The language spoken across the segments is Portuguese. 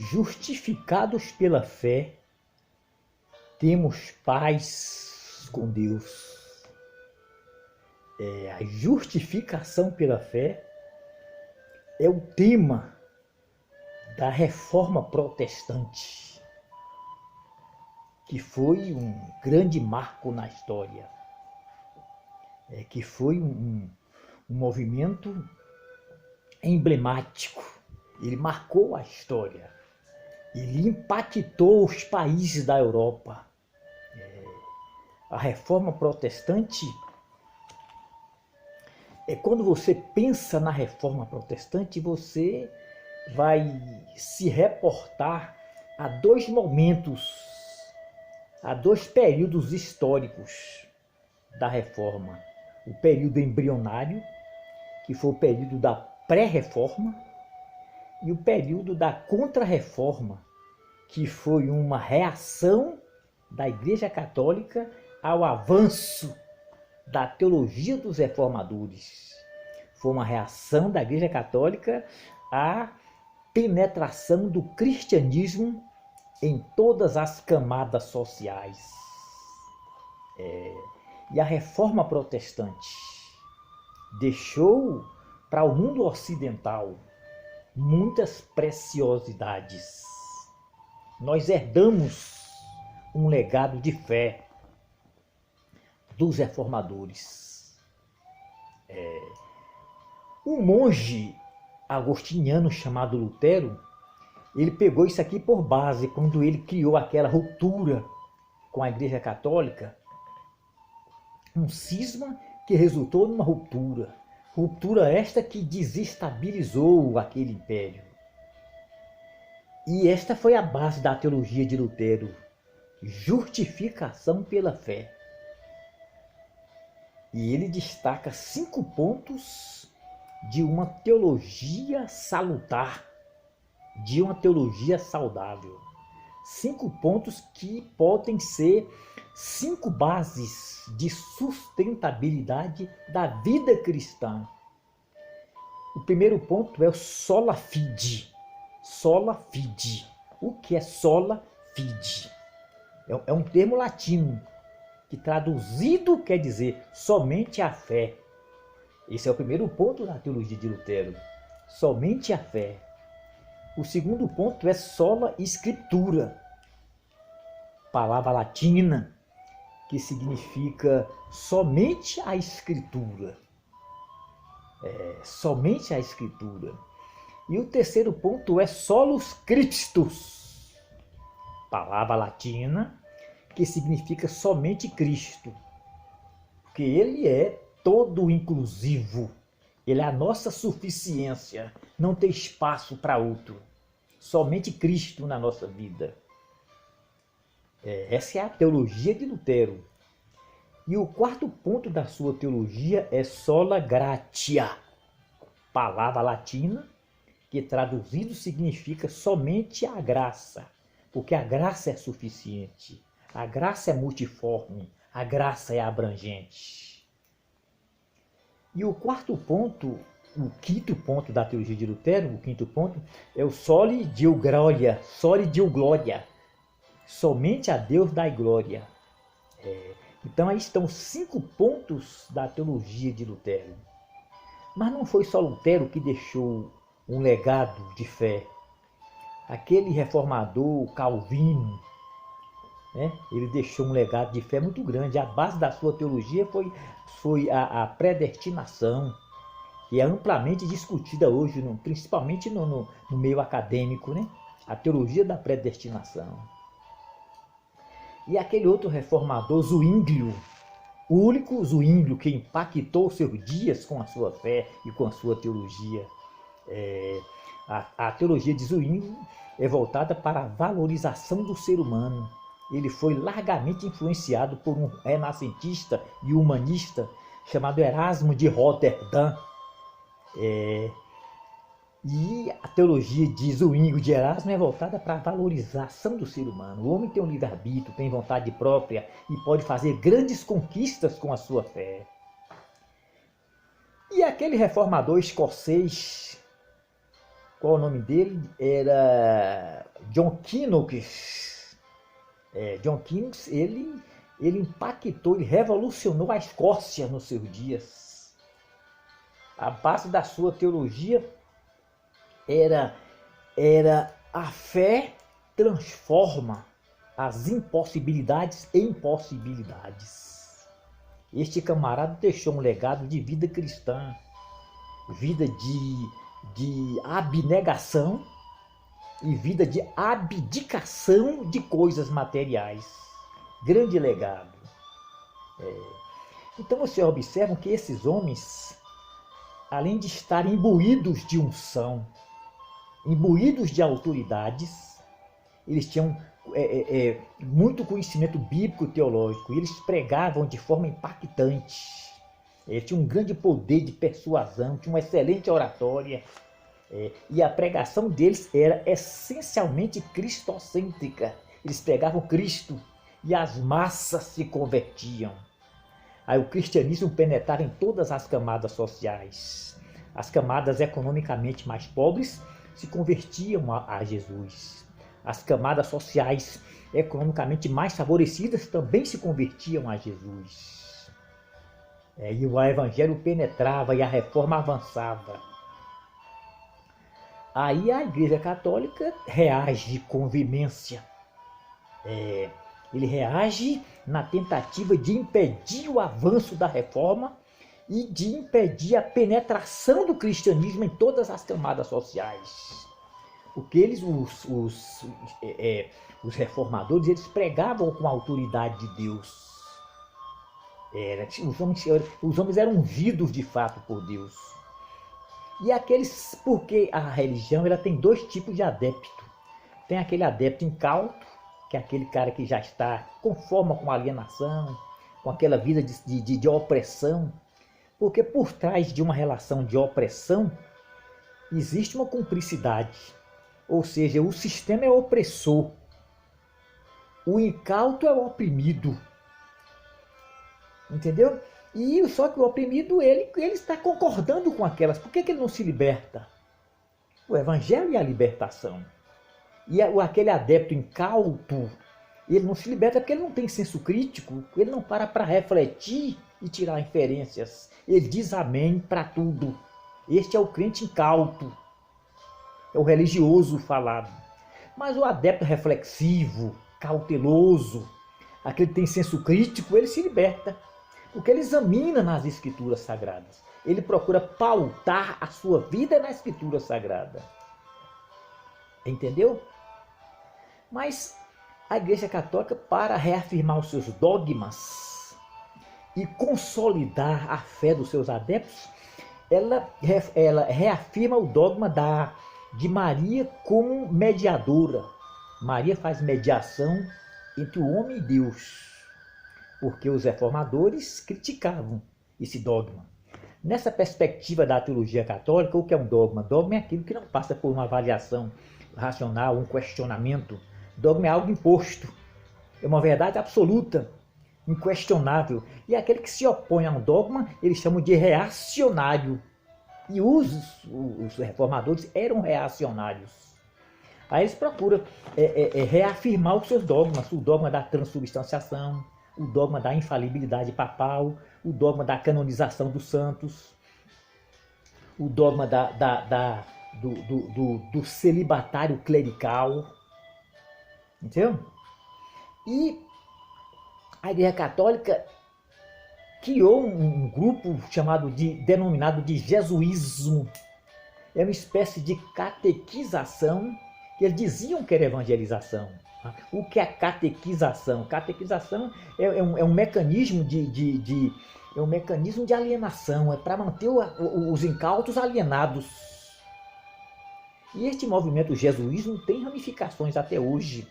Justificados pela fé, temos paz com Deus. A justificação pela fé é o tema da Reforma Protestante, que foi um grande marco na história, que foi um movimento emblemático. Ele marcou a história, ele impactou os países da Europa. A Reforma Protestante, quando você pensa na Reforma Protestante, você vai se reportar a dois momentos, a dois períodos históricos da Reforma. O período embrionário, que foi o período da pré-reforma, e o período da contra-reforma, que foi uma reação da Igreja Católica ao avanço da teologia dos reformadores. Foi uma reação da Igreja Católica à penetração do cristianismo em todas as camadas sociais. E a Reforma Protestante deixou para o mundo ocidental muitas preciosidades. Nós herdamos um legado de fé dos reformadores. Um monge agostiniano chamado Lutero, ele pegou isso aqui por base quando ele criou aquela ruptura com a Igreja Católica, um cisma que resultou numa ruptura. Ruptura esta que desestabilizou aquele império. E esta foi a base da teologia de Lutero: justificação pela fé. E ele destaca 5 pontos de uma teologia salutar, de uma teologia saudável. 5 pontos que podem ser 5 bases de sustentabilidade da vida cristã. O primeiro ponto é o sola fide. Sola fide. O que é sola fide? É um termo latino que traduzido quer dizer somente a fé. Esse é o primeiro ponto da teologia de Lutero. Somente a fé. O segundo ponto é sola scriptura, palavra latina que significa somente a Escritura. Somente a Escritura. E o terceiro ponto é solus Christus, palavra latina que significa somente Cristo, porque Ele é todo inclusivo, Ele é a nossa suficiência, não tem espaço para outro, somente Cristo na nossa vida. Essa é a teologia de Lutero. E o quarto ponto da sua teologia é sola gratia, palavra latina que traduzido significa somente a graça, porque a graça é suficiente, a graça é multiforme, a graça é abrangente. E o quarto ponto, o quinto ponto da teologia de Lutero, o quinto ponto é o soli Deo gloria, somente a Deus dai glória. Então aí estão 5 pontos da teologia de Lutero. Mas não foi só Lutero que deixou um legado de fé. Aquele reformador Calvino, ele deixou um legado de fé muito grande. A base da sua teologia foi a predestinação, que é amplamente discutida hoje, principalmente no meio acadêmico, a teologia da predestinação. E aquele outro reformador, Zwinglio, o único Zwinglio que impactou seus dias com a sua fé e com a sua teologia. A teologia de Zwinglio é voltada para a valorização do ser humano. Ele foi largamente influenciado por um renascentista e humanista chamado Erasmo de Roterdã. E a teologia de Zwinglio de Erasmo é voltada para a valorização do ser humano. O homem tem um livre-arbítrio, tem vontade própria e pode fazer grandes conquistas com a sua fé. E aquele reformador escocês, qual o nome dele? Era John Knox. John Knox, ele impactou, ele revolucionou a Escócia nos seus dias. A base da sua teologia era a fé transforma as impossibilidades em possibilidades. Este camarada deixou um legado de vida cristã, vida de abnegação e vida de abdicação de coisas materiais. Grande legado. Então você observa que esses homens, além de estarem imbuídos de unção, imbuídos de autoridades, eles tinham muito conhecimento bíblico e teológico, e eles pregavam de forma impactante. Eles tinham um grande poder de persuasão, tinham uma excelente oratória, e a pregação deles era essencialmente cristocêntrica. Eles pregavam Cristo e as massas se convertiam. Aí o cristianismo penetrava em todas as camadas sociais. As camadas economicamente mais pobres se convertiam a Jesus. As camadas sociais economicamente mais favorecidas também se convertiam a Jesus. E o evangelho penetrava e a reforma avançava. Aí a Igreja Católica reage com veemência. Ele reage na tentativa de impedir o avanço da reforma e de impedir a penetração do cristianismo em todas as camadas sociais. Porque eles, os reformadores, eles pregavam com a autoridade de Deus. Os homens eram ungidos de fato por Deus. E aqueles, porque a religião ela tem dois tipos de adepto. Tem aquele adepto incauto, que é aquele cara que já está conforme com a alienação, com aquela vida de opressão. Porque por trás de uma relação de opressão existe uma cumplicidade. Ou seja, o sistema é opressor. O incauto é o oprimido. Entendeu? E só que o oprimido, ele está concordando com aquelas. Por que ele não se liberta? O evangelho é a libertação. E aquele adepto incauto, ele não se liberta porque ele não tem senso crítico, ele não para refletir e tirar inferências. Ele diz amém para tudo. Este é o crente incauto. É o religioso falado. Mas o adepto reflexivo, cauteloso, aquele que tem senso crítico, ele se liberta. Porque ele examina nas escrituras sagradas. Ele procura pautar a sua vida na escritura sagrada. Entendeu? Mas a Igreja Católica, para reafirmar os seus dogmas e consolidar a fé dos seus adeptos, ela reafirma o dogma de Maria como mediadora. Maria faz mediação entre o homem e Deus. Porque os reformadores criticavam esse dogma. Nessa perspectiva da teologia católica, o que é um dogma? Dogma é aquilo que não passa por uma avaliação racional, um questionamento. Dogma é algo imposto. É uma verdade absoluta, inquestionável. E aquele que se opõe a um dogma, eles chamam de reacionário. E os reformadores eram reacionários. Aí eles procuram reafirmar os seus dogmas. O dogma da transubstanciação, o dogma da infalibilidade papal, o dogma da canonização dos santos, o dogma do celibatário clerical. Entendeu? E a Igreja Católica criou um grupo denominado de jesuísmo. É uma espécie de catequização, que eles diziam que era evangelização. O que é catequização? Catequização é um mecanismo é um mecanismo de alienação, é para manter os incautos alienados. E este movimento jesuísmo tem ramificações até hoje.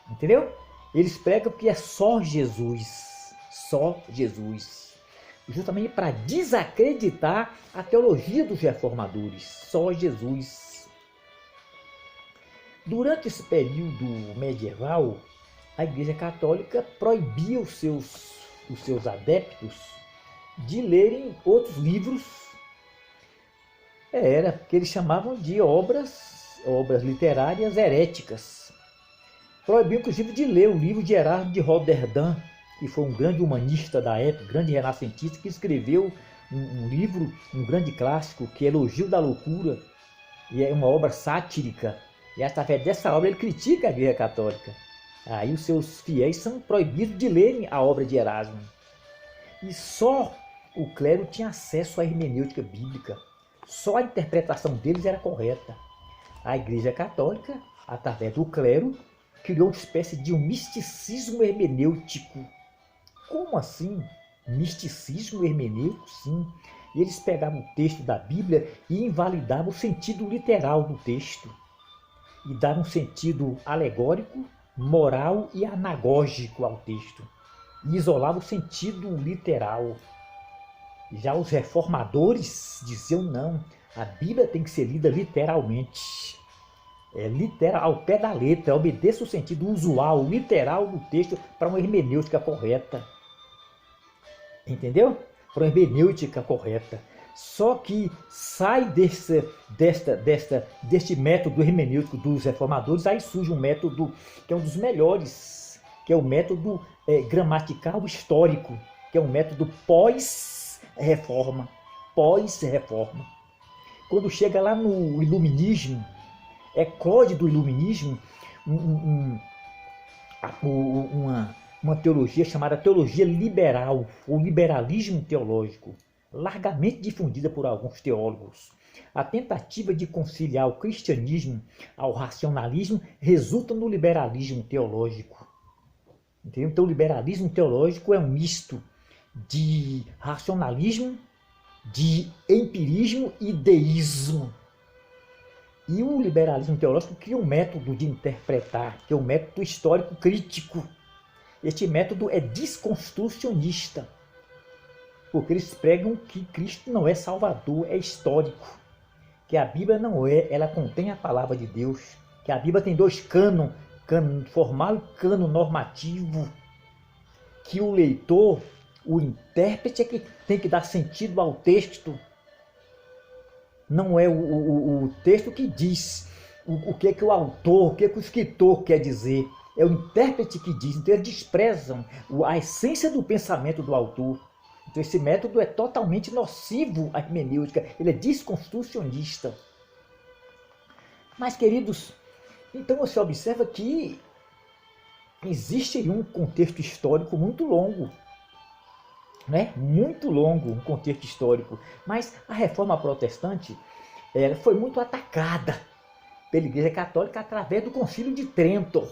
Entendeu? Eles pregam que é só Jesus. Só Jesus. Justamente para desacreditar a teologia dos reformadores. Só Jesus. Durante esse período medieval, a Igreja Católica proibia os seus adeptos de lerem outros livros. Era que eles chamavam de obras literárias heréticas. Proibiu inclusive de ler o livro de Erasmo de Roterdã, que foi um grande humanista da época, grande renascentista, que escreveu um livro, um grande clássico, que é Elogio da Loucura, e é uma obra sátrica, e através dessa obra ele critica a Igreja Católica. Aí os seus fiéis são proibidos de lerem a obra de Erasmo. E só o clero tinha acesso à hermenêutica bíblica, só a interpretação deles era correta. A Igreja Católica, através do clero, criou uma espécie de um misticismo hermenêutico. Como assim? Misticismo hermenêutico? Sim. Eles pegavam o texto da Bíblia e invalidavam o sentido literal do texto. E davam um sentido alegórico, moral e anagógico ao texto. E isolavam o sentido literal. Já os reformadores diziam não, a Bíblia tem que ser lida literalmente. Literal, ao pé da letra, obedeça o sentido usual, literal do texto para uma hermenêutica correta. Entendeu? Para uma hermenêutica correta. Só que sai deste método hermenêutico dos reformadores, aí surge um método que é um dos melhores, que é o método gramatical histórico, que é um método pós-reforma. Pós-reforma. Quando chega lá no iluminismo, eclode do iluminismo uma teologia chamada teologia liberal, ou liberalismo teológico, largamente difundida por alguns teólogos. A tentativa de conciliar o cristianismo ao racionalismo resulta no liberalismo teológico. Entendeu? Então o liberalismo teológico é um misto de racionalismo, de empirismo e deísmo. E o liberalismo teológico cria um método de interpretar, que é um método histórico crítico. Este método é desconstrucionista, porque eles pregam que Cristo não é salvador, é histórico, que a Bíblia não é, ela contém a palavra de Deus, que a Bíblia tem dois cânon formal e cânon normativo, que o leitor, o intérprete é que tem que dar sentido ao texto. Não é o texto que diz o que é que o autor, o que é que o escritor quer dizer. É o intérprete que diz. Então eles desprezam a essência do pensamento do autor. Então esse método é totalmente nocivo à hermenêutica. Ele é desconstrucionista. Mas, queridos, então você observa que existe um contexto histórico muito longo. Né? Muito longo, um contexto histórico. Mas a reforma protestante foi muito atacada pela Igreja Católica através do Concílio de Trento.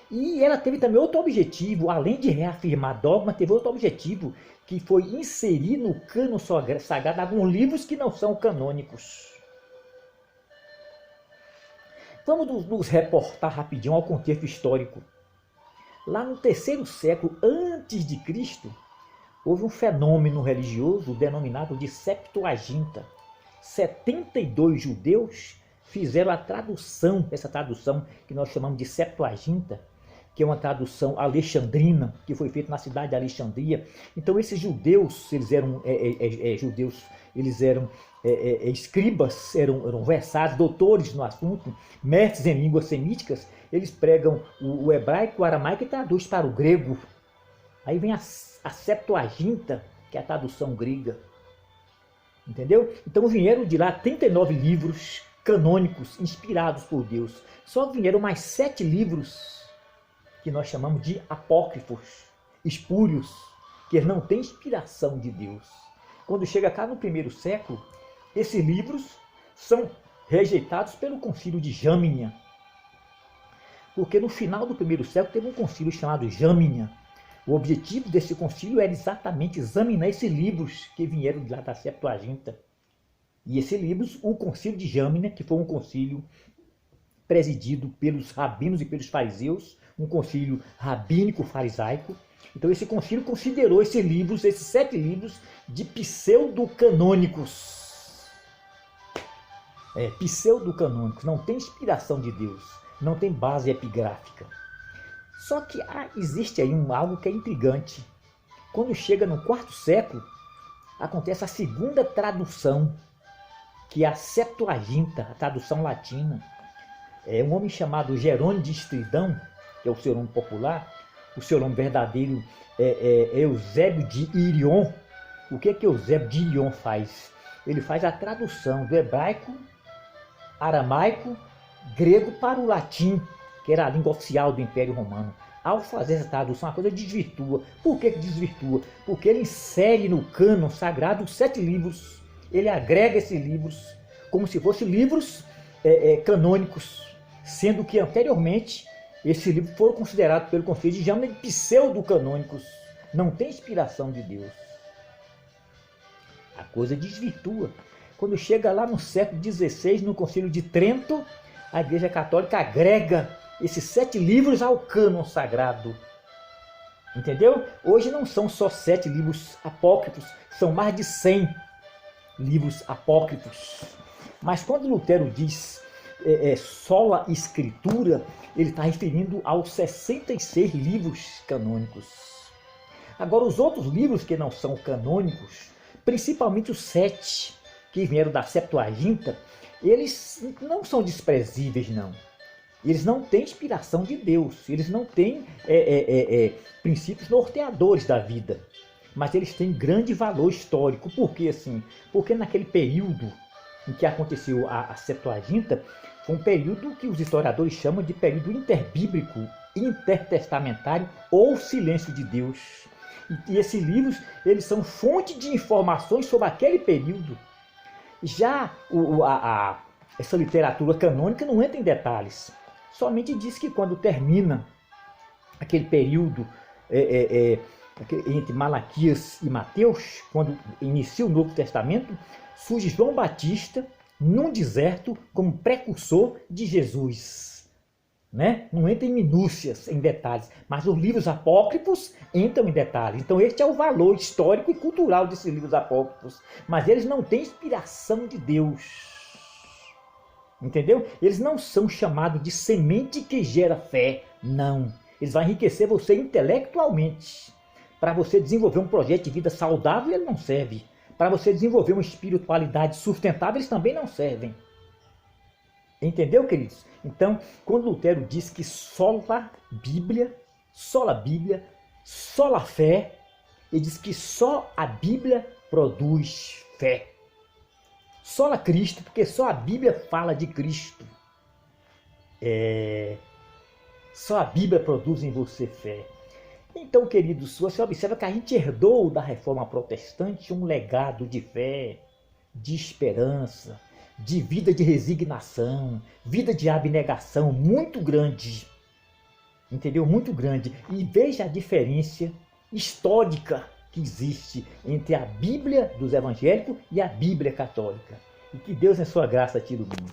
E ela teve também outro objetivo, além de reafirmar dogma, teve outro objetivo, que foi inserir no cânon sagrado alguns livros que não são canônicos. Vamos nos reportar rapidinho ao contexto histórico. Lá no terceiro século antes de Cristo, houve um fenômeno religioso denominado de Septuaginta. 72 judeus fizeram a tradução, essa tradução que nós chamamos de Septuaginta, que é uma tradução alexandrina, que foi feita na cidade de Alexandria. Então esses judeus, eles eram judeus, eles eram escribas, eram versados, doutores no assunto, mestres em línguas semíticas. Eles pregam o hebraico, o aramaico e traduzem para o grego. Aí vem a Septuaginta, que é a tradução grega. Entendeu? Então vieram de lá 39 livros canônicos inspirados por Deus. Só vieram mais 7 livros que nós chamamos de apócrifos, espúrios, que não têm inspiração de Deus. Quando chega cá no primeiro século, esses livros são rejeitados pelo concílio de Jamnia. Porque no final do primeiro século teve um concílio chamado Jamnia. O objetivo desse concílio era exatamente examinar esses livros que vieram de lá da Septuaginta. E esses livros, o concílio de Jamnia, que foi um concílio presidido pelos rabinos e pelos fariseus, um concílio rabínico farisaico. Então esse concílio considerou esses livros, esses 7 livros, de pseudo-canônicos. Pseudo-canônicos, não tem inspiração de Deus, não tem base epigráfica. Só que existe aí algo que é intrigante. Quando chega no 4º século, acontece a segunda tradução, que é a Septuaginta, a tradução latina. Um homem chamado Jerônimo de Estridão, que é o seu nome popular, o seu nome verdadeiro é Eusébio de Irion. O que Eusébio de Irion faz? Ele faz a tradução do hebraico, aramaico, grego para o latim, que era a língua oficial do Império Romano. Ao fazer essa tradução, a coisa desvirtua. Por que desvirtua? Porque ele insere no cânon sagrado os 7 livros. Ele agrega esses livros como se fossem livros canônicos, sendo que anteriormente esses livros foram considerados pelo Concílio de Gênova de pseudo-canônicos. Não tem inspiração de Deus. A coisa desvirtua. Quando chega lá no século XVI, no Concílio de Trento, a Igreja Católica agrega esses 7 livros ao cânon sagrado. Entendeu? Hoje não são só 7 livros apócrifos, são mais de 100 livros apócrifos. Mas quando Lutero diz sola escritura, ele está referindo aos 66 livros canônicos. Agora, os outros livros que não são canônicos, principalmente os 7 que vieram da Septuaginta, eles não são desprezíveis, não. Eles não têm inspiração de Deus, eles não têm princípios norteadores da vida, mas eles têm grande valor histórico. Por que assim? Porque naquele período em que aconteceu a Septuaginta, foi um período que os historiadores chamam de período interbíblico, intertestamentário ou silêncio de Deus. E esses livros, eles são fonte de informações sobre aquele período. Já essa literatura canônica não entra em detalhes. Somente diz que quando termina aquele período entre Malaquias e Mateus, quando inicia o Novo Testamento, surge João Batista num deserto como precursor de Jesus. Né? Não entra em minúcias, em detalhes, mas os livros apócrifos entram em detalhes. Então este é o valor histórico e cultural desses livros apócrifos. Mas eles não têm inspiração de Deus. Entendeu? Eles não são chamados de semente que gera fé. Não. Eles vão enriquecer você intelectualmente. Para você desenvolver um projeto de vida saudável, ele não serve. Para você desenvolver uma espiritualidade sustentável, eles também não servem. Entendeu, queridos? Então, quando Lutero diz que sola Bíblia, sola fé, ele diz que só a Bíblia produz fé. Sola Cristo, porque só a Bíblia fala de Cristo. Só a Bíblia produz em você fé. Então, queridos, você observa que a gente herdou da Reforma Protestante um legado de fé, de esperança, de vida de resignação, vida de abnegação muito grande. Entendeu? Muito grande. E veja a diferença histórica que existe entre a Bíblia dos evangélicos e a Bíblia católica. E que Deus, em sua graça, te ilumine.